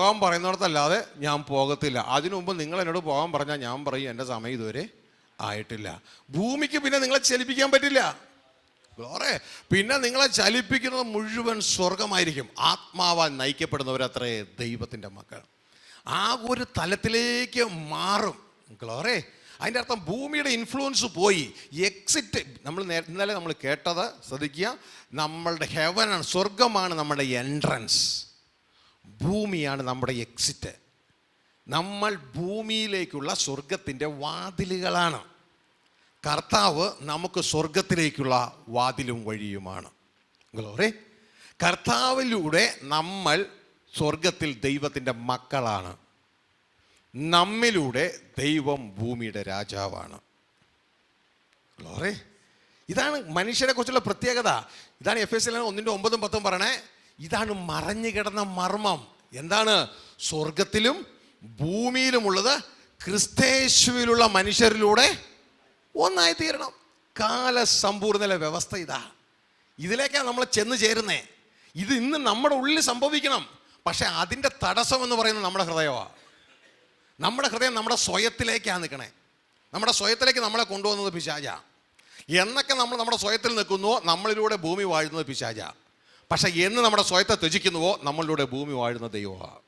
പോകാൻ പറയുന്നിടത്തല്ലാതെ ഞാൻ പോകത്തില്ല. അതിനു മുമ്പ് നിങ്ങൾ എന്നോട് പോകാൻ പറഞ്ഞാൽ ഞാൻ പറയും എൻ്റെ സമയം ഇതുവരെ ആയിട്ടില്ല. ഭൂമിക്ക് പിന്നെ നിങ്ങളെ ചലിപ്പിക്കാൻ പറ്റില്ല. ഗ്ലോറി. പിന്നെ നിങ്ങളെ ചലിപ്പിക്കുന്നത് മുഴുവൻ സ്വർഗമായിരിക്കും. ആത്മാവാൻ നയിക്കപ്പെടുന്നവരത്രേ ദൈവത്തിൻ്റെ മക്കൾ. ആ ഒരു തലത്തിലേക്ക് മാറും. ഗ്ലോറി. അതിൻ്റെ അർത്ഥം ഭൂമിയുടെ ഇൻഫ്ലുവൻസ് പോയി. എക്സിറ്റ് ഇന്നലെ നമ്മൾ കേട്ടത് ശ്രദ്ധിക്കുക. നമ്മളുടെ ഹെവനാണ്, സ്വർഗമാണ് നമ്മുടെ എൻട്രൻസ്, ഭൂമിയാണ് നമ്മുടെ എക്സിറ്റ്. നമ്മൾ ഭൂമിയിലേക്കുള്ള സ്വർഗത്തിൻ്റെ വാതിലുകളാണ്. കർത്താവ് നമുക്ക് സ്വർഗത്തിലേക്കുള്ള വാതിലും വഴിയുമാണ്. ഗ്ലോറി. കർത്താവിലൂടെ നമ്മൾ സ്വർഗത്തിൽ ദൈവത്തിൻ്റെ മക്കളാണ്. നമ്മിലൂടെ ദൈവം ഭൂമിയുടെ രാജാവാണ്. ഗ്ലോറി. ഇതാണ് മനുഷ്യരെ കുറിച്ചുള്ള പ്രത്യേകത. ഇതാണ് എഫെസ്യർ 1:9-10 പറയണേ. ഇതാണ് മറഞ്ഞു കിടന്ന മർമ്മം. എന്താണ്? സ്വർഗത്തിലും ഭൂമിയിലുമുള്ളത് ക്രിസ്തയേശുവിലുള്ള മനുഷ്യരിലൂടെ ഒന്നായി തീരണം. കാലസമ്പൂർണ്ണ വ്യവസ്ഥ ഇതാ. ഇതിലേക്കാണ് നമ്മൾ ചെന്ന് ചേരുന്നേ. ഇത് ഇന്ന് നമ്മുടെ ഉള്ളിൽ സംഭവിക്കണം. പക്ഷെ അതിൻ്റെ തടസ്സം എന്ന് പറയുന്നത് നമ്മുടെ ഹൃദയമാണ്. നമ്മുടെ ഹൃദയം നമ്മുടെ സ്വയത്തിലേക്കാണ് നിൽക്കണേ. നമ്മുടെ സ്വയത്തിലേക്ക് നമ്മളെ കൊണ്ടുപോകുന്നത് പിശാചാ. എന്നൊക്കെ നമ്മൾ നമ്മുടെ സ്വയത്തിൽ നിൽക്കുന്നുവോ നമ്മളിലൂടെ ഭൂമി വാഴുന്നത് പിശാചാ. പക്ഷെ എന്ന് നമ്മുടെ സ്വയത്തെ ത്യജിക്കുന്നുവോ നമ്മളിലൂടെ ഭൂമി വാഴുന്ന ദൈവമാണ്.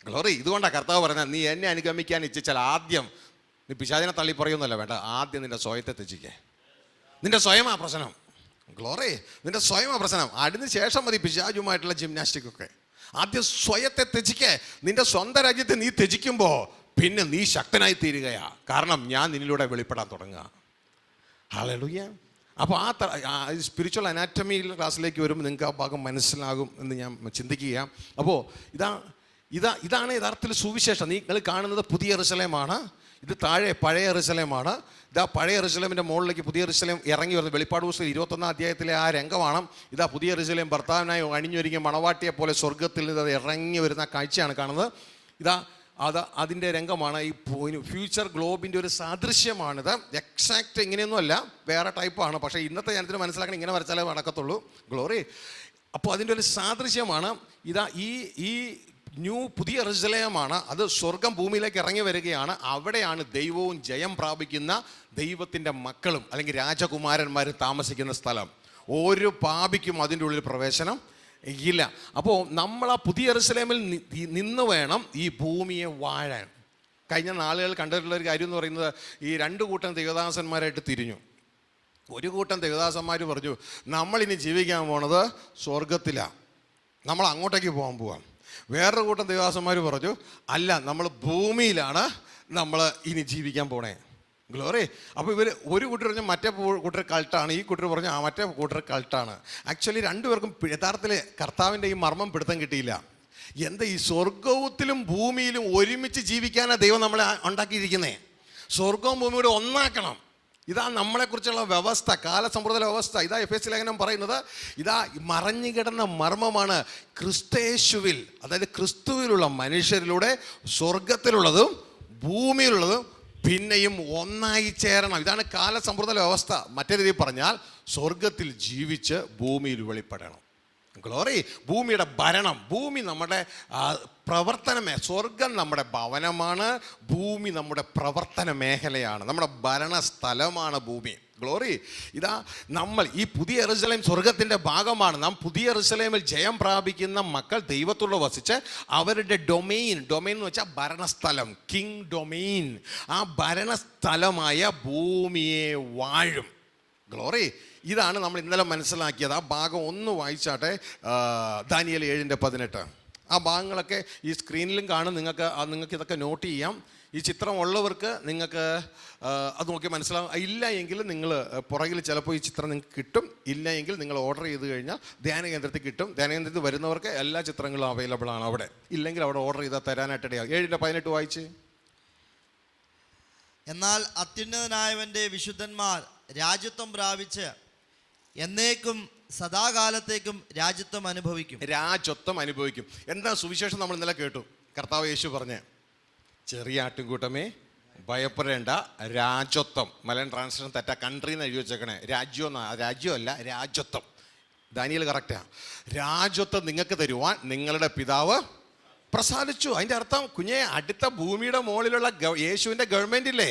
ഗ്ലോറി. ഇതുകൊണ്ടാണ് കർത്താവ് പറഞ്ഞാൽ നീ എന്നെ അനുഗമിക്കാൻ ഇച്ഛിച്ചാൽ ആദ്യം നീ പിശാചിനെ തള്ളി പറയുന്നല്ല വേണ്ട, ആദ്യം നിന്റെ സ്വയത്തെ ത്യജിക്കേ. നിന്റെ സ്വയമാ പ്രശ്നം. ഗ്ലോറി. നിന്റെ സ്വയമാ പ്രശ്നം. അതിന് ശേഷം മതി പിശാചുമായിട്ടുള്ള ജിംനാസ്റ്റിക്കൊക്കെ. ആദ്യം സ്വയത്തെ ത്യജിക്കേ. നിന്റെ സ്വന്തം രാജ്യത്തെ നീ ത്യജിക്കുമ്പോൾ പിന്നെ നീ ശക്തനായി തീരുകയാ. കാരണം ഞാൻ നിന്നിലൂടെ വെളിപ്പെടാൻ തുടങ്ങുക. ഹല്ലേലൂയ. അപ്പോൾ ആ സ്പിരിച്വൽ അനാറ്റമിയിൽ ക്ലാസ്സിലേക്ക് വരുമ്പോൾ നിങ്ങൾക്ക് ആ ഭാഗം മനസ്സിലാകും എന്ന് ഞാൻ ചിന്തിക്കുക. അപ്പോൾ ഇതാണ് യഥാർത്ഥത്തിൽ സുവിശേഷം. നിങ്ങൾ കാണുന്നത് പുതിയ യെരൂശലേമാണ്. ഇത് താഴെ പഴയ യെരൂശലേമാണ്. ഇതാ പഴയ യെരൂശലേമിൻ്റെ മുകളിലേക്ക് പുതിയ യെരൂശലേം ഇറങ്ങി വരുന്നത്. വെളിപ്പാട് പുസ്തകം 21 അധ്യായത്തിലെ ആ രംഗമാണ്. ഇതാ പുതിയ യെരൂശലേം ഭർത്താവിനായി അണിഞ്ഞൊരുങ്ങിയ മണവാട്ടിയെ പോലെ സ്വർഗത്തിൽ ഇത് ഇറങ്ങി വരുന്ന കാഴ്ചയാണ് കാണുന്നത്. ഇതാ അതിൻ്റെ രംഗമാണ്. ഈ ഫ്യൂച്ചർ ഗ്ലോബിൻ്റെ ഒരു സാദൃശ്യമാണിത്. എക്സാക്റ്റ് ഇങ്ങനെയൊന്നുമല്ല, വേറെ ടൈപ്പാണ്. പക്ഷേ ഇന്നത്തെ ജനത്തിന് മനസ്സിലാക്കണം, ഇങ്ങനെ വരച്ചാലേ നടക്കത്തുള്ളൂ. ഗ്ലോറി. അപ്പോൾ അതിൻ്റെ ഒരു സാദൃശ്യമാണ്. ഇതാ ഈ പുതിയ യെരൂശലേമാണ്. അത് സ്വർഗം ഭൂമിയിലേക്ക് ഇറങ്ങി വരികയാണ്. അവിടെയാണ് ദൈവവും ജയം പ്രാപിക്കുന്ന ദൈവത്തിൻ്റെ മക്കളും അല്ലെങ്കിൽ രാജകുമാരന്മാരും താമസിക്കുന്ന സ്ഥലം. ഒരു പാപിക്കും അതിൻ്റെ ഉള്ളിൽ പ്രവേശനം ഇല്ല. അപ്പോൾ നമ്മൾ ആ പുതിയ യെരൂശലേമിൽ നിന്ന് വേണം ഈ ഭൂമിയെ വാഴാൻ. കഴിഞ്ഞ നാളുകൾ കണ്ടിട്ടുള്ളൊരു കാര്യം എന്ന് പറയുന്നത്, ഈ 2 കൂട്ടം ദൈവദാസന്മാരായിട്ട് തിരിഞ്ഞു. ഒരു കൂട്ടം ദൈവദാസന്മാർ പറഞ്ഞു, നമ്മളിനി ജീവിക്കാൻ പോണത് സ്വർഗത്തിലാണ്, നമ്മൾ അങ്ങോട്ടേക്ക് പോകാൻ പോവാം. വേറൊരു കൂട്ടം ദൈവദാസന്മാർ പറഞ്ഞു, അല്ല, നമ്മൾ ഭൂമിയിലാണ് നമ്മൾ ഇനി ജീവിക്കാൻ പോണേ. ഗ്ലോറി. അപ്പോൾ ഒരു കൂട്ടർ പറഞ്ഞു മറ്റേ കൂട്ടർ കൾട്ടാണ്, ഈ കൂട്ടർ പറഞ്ഞു മറ്റേ കൂട്ടർ കൾട്ടാണ്. ആക്ച്വലി രണ്ടുപേർക്കും യഥാർത്ഥത്തിൽ കർത്താവിൻ്റെ ഈ മർമ്മം പിടുത്തം കിട്ടിയില്ല. എന്താ ഈ സ്വർഗത്തിലും ഭൂമിയിലും ഒരുമിച്ച് ജീവിക്കാനാണ് ദൈവം നമ്മളെ ഉണ്ടാക്കിയിരിക്കുന്നത്. സ്വർഗവും ഭൂമിയുടെ ഒന്നാക്കണം. ഇതാ നമ്മളെക്കുറിച്ചുള്ള വ്യവസ്ഥ, കാലസമ്പ്രദായ വ്യവസ്ഥ. ഇതാ എഫെസ്യ ലേഖനം പറയുന്നത്. ഇതാ മറഞ്ഞു കിടന്ന മർമ്മമാണ് ക്രിസ്തയേശുവിൽ, അതായത് ക്രിസ്തുവിലുള്ള മനുഷ്യരിലൂടെ സ്വർഗത്തിലുള്ളതും ഭൂമിയിലുള്ളതും പിന്നെയും ഒന്നായി ചേരണം. ഇതാണ് കാലസമ്പ്രദായ വ്യവസ്ഥ. മറ്റേ രീതിയിൽ പറഞ്ഞാൽ സ്വർഗത്തിൽ ജീവിച്ച് ഭൂമിയിൽ വെളിപ്പെടണം. ഗ്ലോറി. ഭൂമിയുടെ ഭരണം, ഭൂമി നമ്മുടെ സ്വർഗം നമ്മുടെ ഭവനമാണ്, ഭൂമി നമ്മുടെ പ്രവർത്തന മേഖലയാണ്, നമ്മുടെ ഭരണ സ്ഥലമാണ് ഭൂമി. ഗ്ലോറി. ഇതാ നമ്മൾ ഈ പുതിയ യെരൂശലേം സ്വർഗത്തിൻ്റെ ഭാഗമാണ്. നാം പുതിയ യെരൂശലേമിൽ ജയം പ്രാപിക്കുന്ന മക്കൾ ദൈവത്തോട് വസിച്ച് അവരുടെ ഡൊമെയിൻ എന്ന് വെച്ചാൽ ഭരണസ്ഥലം, കിങ് ഡൊമെയിൻ, ആ ഭരണസ്ഥലമായ ഭൂമിയെ വാഴും. ഗ്ലോറി. ഇതാണ് നമ്മൾ ഇന്നലെ മനസ്സിലാക്കിയത്. ആ ഭാഗം ഒന്ന് വായിച്ചാട്ടെ. ദാനിയേൽ 7:18. ആ ഭാഗങ്ങളൊക്കെ ഈ സ്ക്രീനിലും കാണും. നിങ്ങൾക്ക് ഇതൊക്കെ നോട്ട് ചെയ്യാം. ഈ ചിത്രം ഉള്ളവർക്ക് നിങ്ങൾക്ക് അത് നോക്കി മനസ്സിലാവും. ഇല്ല എങ്കിൽ നിങ്ങൾ പുറകിൽ ചിലപ്പോൾ ഈ ചിത്രം നിങ്ങൾക്ക് കിട്ടും. ഇല്ല എങ്കിൽ നിങ്ങൾ ഓർഡർ ചെയ്ത് കഴിഞ്ഞാൽ ധ്യാന കേന്ദ്രത്തിൽ കിട്ടും. ധ്യാന കേന്ദ്രത്തിൽ വരുന്നവർക്ക് എല്ലാ ചിത്രങ്ങളും അവൈലബിൾ ആണ് അവിടെ. ഇല്ലെങ്കിൽ അവിടെ ഓർഡർ ചെയ്താൽ തരാനായിട്ട് ഇടയാകും. 7:18 വായിച്ച്. എന്നാൽ അത്യുന്നതനായവൻ്റെ വിശുദ്ധന്മാർ രാജ്യത്വം പ്രാപിച്ച് എന്നേക്കും സദാകാലത്തേക്കും രാജ്യത്വം അനുഭവിക്കും. എന്താ സുവിശേഷം നമ്മൾ ഇന്നലെ കേട്ടു. കർത്താവ് യേശു പറഞ്ഞ്, ചെറിയ ആട്ടിൻകൂട്ടമേ ഭയപ്പെടേണ്ട, രാജ്യത്വം. മലയാളം ട്രാൻസ്ലേഷൻ തെറ്റാ, കൺട്രി എന്ന് എഴുതി വെച്ചേക്കണേ. രാജ്യമല്ല, രാജ്യത്വം. ദാനിയേൽ കറക്റ്റാ. രാജ്യത്വം നിങ്ങൾക്ക് തരുവാൻ നിങ്ങളുടെ പിതാവ് പ്രസാദിച്ചു. അതിൻ്റെ അർത്ഥം കുഞ്ഞെ, അടുത്ത ഭൂമിയുടെ മുകളിലുള്ള യേശുവിൻ്റെ ഗവൺമെൻറ് ഇല്ലേ,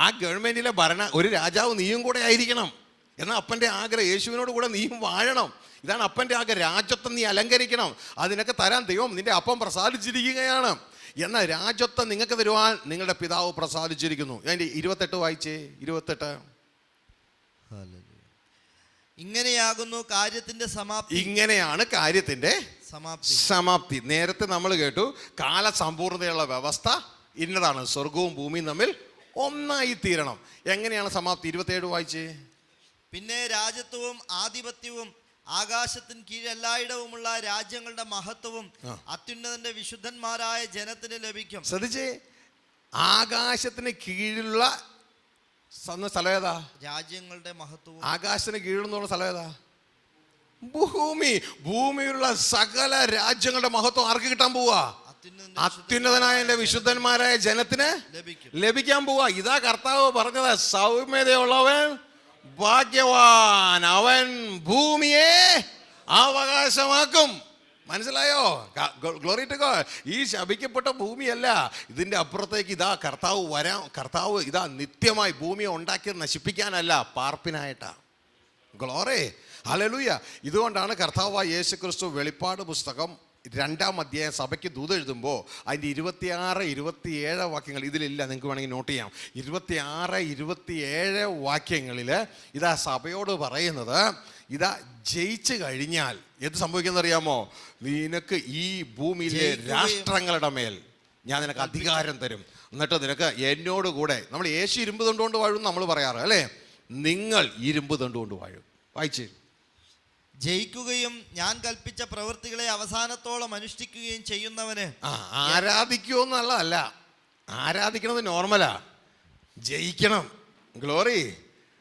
ആ ഗവൺമെൻറ്റിലെ ഒരു രാജാവ് നീയും കൂടെ ആയിരിക്കണം. എന്നാൽ അപ്പൻ്റെ ആഗ്രഹം യേശുവിനോട് കൂടെ നീയും വാഴണം. ഇതാണ് അപ്പൻ്റെ ആഗ്രഹം. രാജ്യത്വം നീ അലങ്കരിക്കണം. അതിനൊക്കെ തരാൻ ദൈവം നിന്റെ അപ്പം പ്രസാദിച്ചിരിക്കുകയാണ്. എന്നാൽ രാജ്യത്വം നിങ്ങൾക്ക് തരുവാൻ നിങ്ങളുടെ പിതാവ് പ്രസാദിച്ചിരിക്കുന്നു. അതിൻ്റെ 28 വായിച്ചേ. 28. ഇങ്ങനെയാകുന്നു കാര്യത്തിന്റെ സമാപ്തി. ഇങ്ങനെയാണ് കാര്യത്തിന്റെ സമാപ്തി. നേരത്തെ നമ്മൾ കേട്ടു കാലസമ്പൂർണതയുള്ള വ്യവസ്ഥ ഇന്നതാണ്, സ്വർഗവും ഭൂമിയും തമ്മിൽ ഒന്നായി തീരണം. എങ്ങനെയാണ് സമാപ്തി? 27 വായിച്ചേ. പിന്നെ രാജ്യത്വവും ആധിപത്യവും ആകാശത്തിന് കീഴെല്ലായിടവുമുള്ള രാജ്യങ്ങളുടെ മഹത്വവും അത്യുന്നതന്റെ വിശുദ്ധന്മാരായ ജനത്തിന് ലഭിക്കും. ശ്രദ്ധിച്ചേ, ആകാശത്തിന് കീഴിലുള്ള സ്ഥലം ഏതാ? രാജ്യങ്ങളുടെ മഹത്വവും. ആകാശത്തിന് കീഴെന്നുള്ള സ്ഥലം ഏതാ? ഭൂമി. ഭൂമിയിലുള്ള സകല രാജ്യങ്ങളുടെ മഹത്വം ആർക്ക് കിട്ടാൻ പോവാ? അത്യുന്നതനായ എന്റെ വിശുദ്ധന്മാരായ ജനത്തിന് ലഭിക്കാൻ പോവാ. ഇതാ കർത്താവ് പറഞ്ഞത്, സൗമ്യതയുള്ളവൻ ഭാഗ്യവാൻ, അവൻ ഭൂമിയെ അവകാശമാക്കും. മനസ്സിലായോ? Glory to God. ഈ ശപിക്കപ്പെട്ട ഭൂമിയല്ല, ഇതിൻ്റെ അപ്പുറത്തേക്ക് ഇതാ കർത്താവ് ഇതാ നിത്യമായി ഭൂമിയെ ഉണ്ടാക്കിയത് നശിപ്പിക്കാനല്ല, പാർപ്പിനായിട്ടാ. Glory, hallelujah. ഇതുകൊണ്ടാണ് കർത്താവായ യേശു ക്രിസ്തു വെളിപ്പാട് പുസ്തകം 2-ാം അധ്യായം സഭയ്ക്ക് ദൂത് എഴുതുമ്പോൾ അതിൻ്റെ 26, 27 വാക്യങ്ങൾ ഇതിലില്ല, നിങ്ങൾക്ക് വേണമെങ്കിൽ നോട്ട് ചെയ്യാം. 26, 27 വാക്യങ്ങളിൽ ഇതാ സഭയോട് പറയുന്നത്, ഇതാ ജയിച്ചു കഴിഞ്ഞാൽ എന്ത് സംഭവിക്കുന്നത് അറിയാമോ? നിനക്ക് ഈ ഭൂമിയിലെ രാഷ്ട്രങ്ങളുടെ മേൽ ഞാൻ നിനക്ക് അധികാരം തരും. എന്നിട്ട് നിനക്ക് എന്നോട് കൂടെ, നമ്മൾ യേശു ഇരുമ്പ് തണ്ടുകൊണ്ട് വാഴും നമ്മൾ പറയാറ് അല്ലേ, നിങ്ങൾ ഇരുമ്പ് തണ്ടുകൊണ്ട് വാഴും. വായിച്ച്. ജയിക്കുകയും ഞാൻ കൽപ്പിച്ച പ്രവൃത്തികളെ അവസാനത്തോളം അനുഷ്ഠിക്കുകയും ചെയ്യുന്നവന്. ആരാധിക്കുമെന്നുള്ളതല്ല, ആരാധിക്കണത് നോർമലാ, ജയിക്കണം. Glory,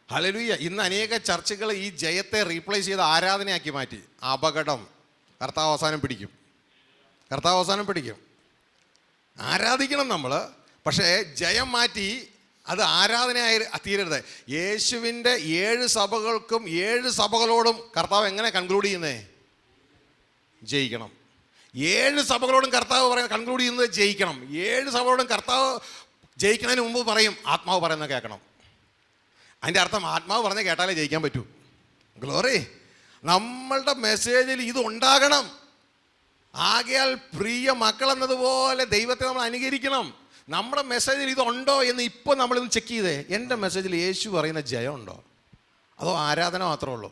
hallelujah. ഇന്ന് അനേക ചർച്ചകൾ ഈ ജയത്തെ റീപ്ലേസ് ചെയ്ത് ആരാധനയാക്കി മാറ്റി. അപകടം. കർത്താവ് അവസാനം പിടിക്കും. ആരാധിക്കണം നമ്മൾ, പക്ഷേ ജയം മാറ്റി അത് ആരാധനയായി തീരരുത്. യേശുവിൻ്റെ 7 സഭകൾക്കും 7 സഭകളോടും കർത്താവ് എങ്ങനെ കൺക്ലൂഡ് ചെയ്യുന്നേ? ജയിക്കണം. 7 സഭകളോടും കർത്താവ് കൺക്ലൂഡ് ചെയ്യുന്നത് ജയിക്കണം. 7 സഭകളോടും കർത്താവ് ജയിക്കുന്നതിന് മുമ്പ് പറയും, ആത്മാവ് പറയുന്നത് കേൾക്കണം. അതിൻ്റെ അർത്ഥം ആത്മാവ് പറഞ്ഞ് കേട്ടാലേ ജയിക്കാൻ പറ്റൂ. ഗ്ലോറി, നമ്മളുടെ മെസ്സേജിൽ ഇത് ഉണ്ടാകണം. ആകയാൽ പ്രിയ മക്കൾ എന്നതുപോലെ ദൈവത്തെ നമ്മൾ അനുകരിക്കണം. നമ്മുടെ മെസ്സേജിൽ ഇതുണ്ടോ എന്ന് ഇപ്പോൾ നമ്മളിന്ന് ചെക്ക് ചെയ്തേ. എൻ്റെ മെസ്സേജിൽ യേശു പറയുന്ന ജയം ഉണ്ടോ, അതോ ആരാധന മാത്രമേ ഉള്ളൂ?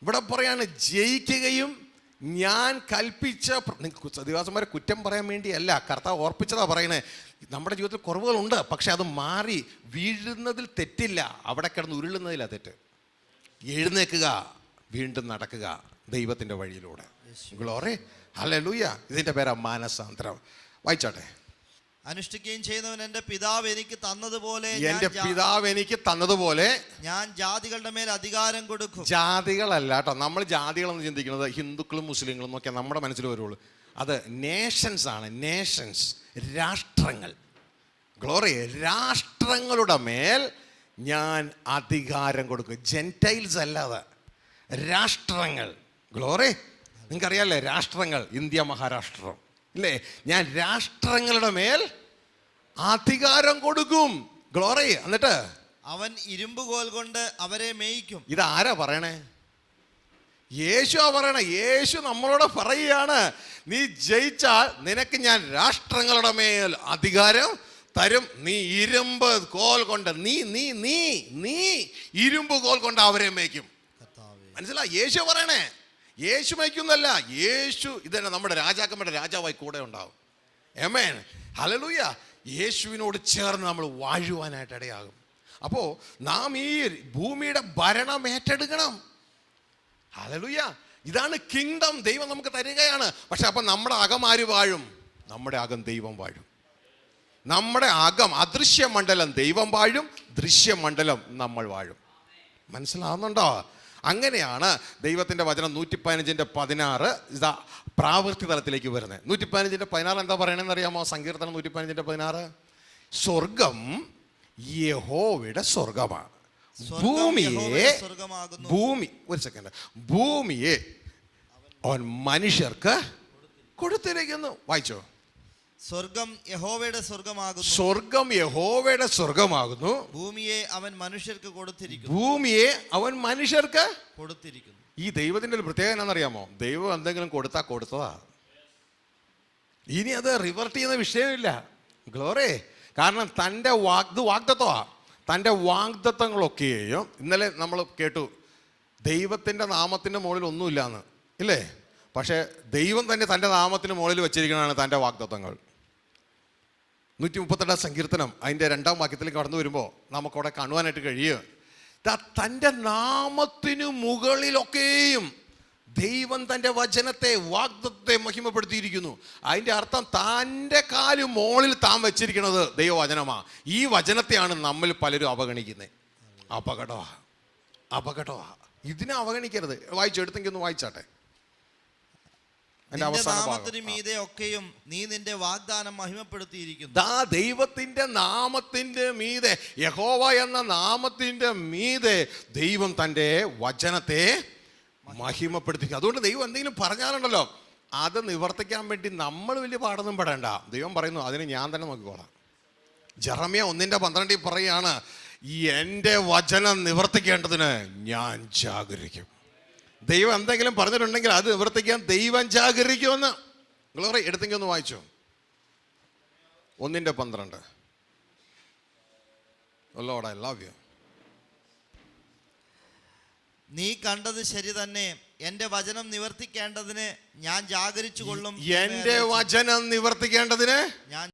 ഇവിടെ പറയാണ് ജയിക്കുകയും ഞാൻ കൽപ്പിച്ച, ദിവസന്മാരെ കുറ്റം പറയാൻ വേണ്ടിയല്ല, കർത്താവ് ഓർപ്പിച്ചതാ പറയണേ. നമ്മുടെ ജീവിതത്തിൽ കുറവുകളുണ്ട്, പക്ഷെ അത് മാറി വീഴുന്നതിൽ തെറ്റില്ല, അവിടെ കിടന്ന് ഉരുളുന്നതിലാ തെറ്റ്. എഴുന്നേൽക്കുക, വീണ്ടും നടക്കുക ദൈവത്തിൻ്റെ വഴിയിലൂടെ. Glory, hallelujah. ഇതിൻ്റെ പേരാ മാനസാന്തരം. വായിച്ചാട്ടെ. അനുഷ്ഠിക്കുകയും ചെയ്യുന്നവൻ എൻ്റെ പിതാവ് എനിക്ക് തന്നതുപോലെ ഞാൻ ജാതികളുടെ മേൽ അധികാരം കൊടുക്കും. ജാതികളല്ല കേട്ടോ, നമ്മൾ ജാതികളെന്ന് ചിന്തിക്കുന്നത് ഹിന്ദുക്കളും മുസ്ലിങ്ങളും എന്നൊക്കെ നമ്മുടെ മനസ്സിൽ വരുള്ളൂ. അത് നേഷൻസ് ആണ്. നേഷൻസ്, രാഷ്ട്രങ്ങൾ. ഗ്ലോറി, രാഷ്ട്രങ്ങളുടെ മേൽ ഞാൻ അധികാരം കൊടുക്കും. ജെൻറ്റൈൽസ് അല്ലാതെ രാഷ്ട്രങ്ങൾ. ഗ്ലോറി, നിങ്ങൾക്കറിയാമല്ലേ രാഷ്ട്രങ്ങൾ? ഇന്ത്യ മഹാരാഷ്ട്രം ഇല്ലേ? ഞാൻ രാഷ്ട്രങ്ങളുടെ മേൽ അധികാരം കൊടുക്കും. ഗ്ലോറി. എന്നിട്ട് അവൻ ഇരുമ്പുകോൽ കൊണ്ട് അവരെ മേയിക്കും. ഇതാരാ പറയണേ? യേശു പറയണേ. യേശു നമ്മളോട് പറയുകയാണ്, നീ ജയിച്ചാൽ നിനക്ക് ഞാൻ രാഷ്ട്രങ്ങളുടെ മേൽ അധികാരം തരും. നീ ഇരുമ്പ് കോൽ കൊണ്ട് നീ ഇരുമ്പ് കോൽ കൊണ്ട് അവരെ മേയ്ക്കും. മനസ്സിലായി? യേശു പറയണേ. യേശു മേയ്ക്കുന്നല്ല, യേശു ഇതന്നെ നമ്മുടെ രാജാക്കന്മാരുടെ രാജാവായി കൂടെ ഉണ്ടാവും. ആമേൻ, ഹല്ലേലൂയ. യേശുവിനോട് ചേർന്ന് നമ്മൾ വാഴുവാനായിട്ട് ഇടയാകും. അപ്പോൾ നാം ഈ ഭൂമിയുടെ ഭരണം ഏറ്റെടുക്കണം. ഹല്ലേലൂയ. ഇതാണ് കിങ്ഡം. ദൈവം നമുക്ക് തരികയാണ്. പക്ഷെ അപ്പം നമ്മുടെ അകം ആര് വാഴും? നമ്മുടെ അകം ദൈവം വാഴും. നമ്മുടെ അകം അദൃശ്യമണ്ഡലം ദൈവം വാഴും, ദൃശ്യമണ്ഡലം നമ്മൾ വാഴും. മനസ്സിലാവുന്നുണ്ടോ? അങ്ങനെയാണ് ദൈവത്തിൻ്റെ വചനം 115:16 ഇതാ പ്രാവർത്തി തലത്തിലേക്ക് വരുന്നത്. 115:16 എന്താ പറയണമെന്ന് അറിയാമോ? സങ്കീർത്തനം 115:16. സ്വർഗം യഹോവയുടെ സ്വർഗമാണ്, ഭൂമിയെ അവൻ മനുഷ്യർക്ക് കൊടുത്തിരിക്കുന്നു. വായിച്ചോ. സ്വർഗം യഹോവയുടെ സ്വർഗമാകുന്നു, സ്വർഗം യഹോവയുടെ സ്വർഗമാകുന്നു, ഭൂമിയെ അവൻ മനുഷ്യർക്ക് കൊടുത്തിരിക്കുന്നു. ഭൂമിയെ അവൻ മനുഷ്യർക്ക് കൊടുത്തിരിക്കുന്നു. ഈ ദൈവത്തിന്റെ ഒരു പ്രത്യേകത എന്നാണെന്നറിയാമോ? ദൈവം എന്തെങ്കിലും കൊടുത്താ കൊടുത്തതാ. ഇനി അത് റിവർട്ട് ചെയ്യുന്ന വിഷയമില്ല. ഗ്ലോറി. കാരണം തൻ്റെ വാഗ്ദത്വമാ. തൻ്റെ വാഗ്ദത്തങ്ങളൊക്കെയും ഇന്നലെ നമ്മൾ കേട്ടു, ദൈവത്തിൻ്റെ നാമത്തിൻ്റെ മുകളിൽ ഒന്നുമില്ലാന്ന്, ഇല്ലേ? പക്ഷേ ദൈവം തന്നെ തൻ്റെ നാമത്തിന് മുകളിൽ വെച്ചിരിക്കുന്നതാണ് തൻ്റെ വാഗ്ദത്തങ്ങൾ. 138 സങ്കീർത്തനം അതിൻ്റെ 2-ാം വാക്യത്തിലേക്ക് കടന്നു വരുമ്പോൾ നമുക്കവിടെ കാണുവാനായിട്ട് കഴിയും, തൻ്റെ നാമത്തിനു മുകളിലൊക്കെയും ദൈവം തൻ്റെ വചനത്തെ, വാഗ്ദത്തത്തെ മഹിമപ്പെടുത്തിയിരിക്കുന്നു. അതിൻ്റെ അർത്ഥം തൻ്റെ കാല് മോളിൽ താൻ വെച്ചിരിക്കുന്നത് ദൈവവചനമാ. ഈ വചനത്തെയാണ് നമ്മിൽ പലരും അവഗണിക്കുന്നത്. അപകടമാ. ഇതിനെ അവഗണിക്കരുത്. വായിച്ചെടുത്തെങ്കിൽ ഒന്ന് വായിച്ചാട്ടെ. നാമത്തിന് മീതെ ഒക്കെയും നീ നിന്റെ വാഗ്ദാനം മഹിമപ്പെടുത്തിയിരിക്കുന്നു. ദൈവത്തിന്റെ നാമത്തിന്റെ മീതെ, യഹോവ എന്ന നാമത്തിന്റെ മീതെ ദൈവം തൻ്റെ വചനത്തെ മഹിമപ്പെടുത്തി. അതുകൊണ്ട് ദൈവം എന്തെങ്കിലും പറഞ്ഞാലുണ്ടല്ലോ, അത് നിവർത്തിക്കാൻ വേണ്ടി നമ്മൾ വലിയ പാടൊന്നും പെടേണ്ട. ദൈവം പറയുന്നു, അതിന് ഞാൻ തന്നെ നോക്കിക്കോളാം. ജെറമ്യ 1:12 പറയാണ്, എൻ്റെ വചനം നിവർത്തിക്കേണ്ടതിന് ഞാൻ ജാഗരിക്കും. ദൈവം എന്തെങ്കിലും പറഞ്ഞിട്ടുണ്ടെങ്കിൽ അത് നിവർത്തിക്കാൻ ദൈവം ജാഗരിക്കുമെന്ന്. ഗ്ലോറി. എടുത്തെങ്കിൽ ഒന്ന് വായിച്ചോ. 1:12. Lord, I love you. നീ കണ്ടത് ശരി തന്നെ, എന്റെ വചനം നിവർത്തിക്കേണ്ടതിന് ഞാൻ ജാഗരിച്ചു കൊള്ളും. എന്റെ വചനം നിവർത്തിക്കേണ്ടതിന് ഞാൻ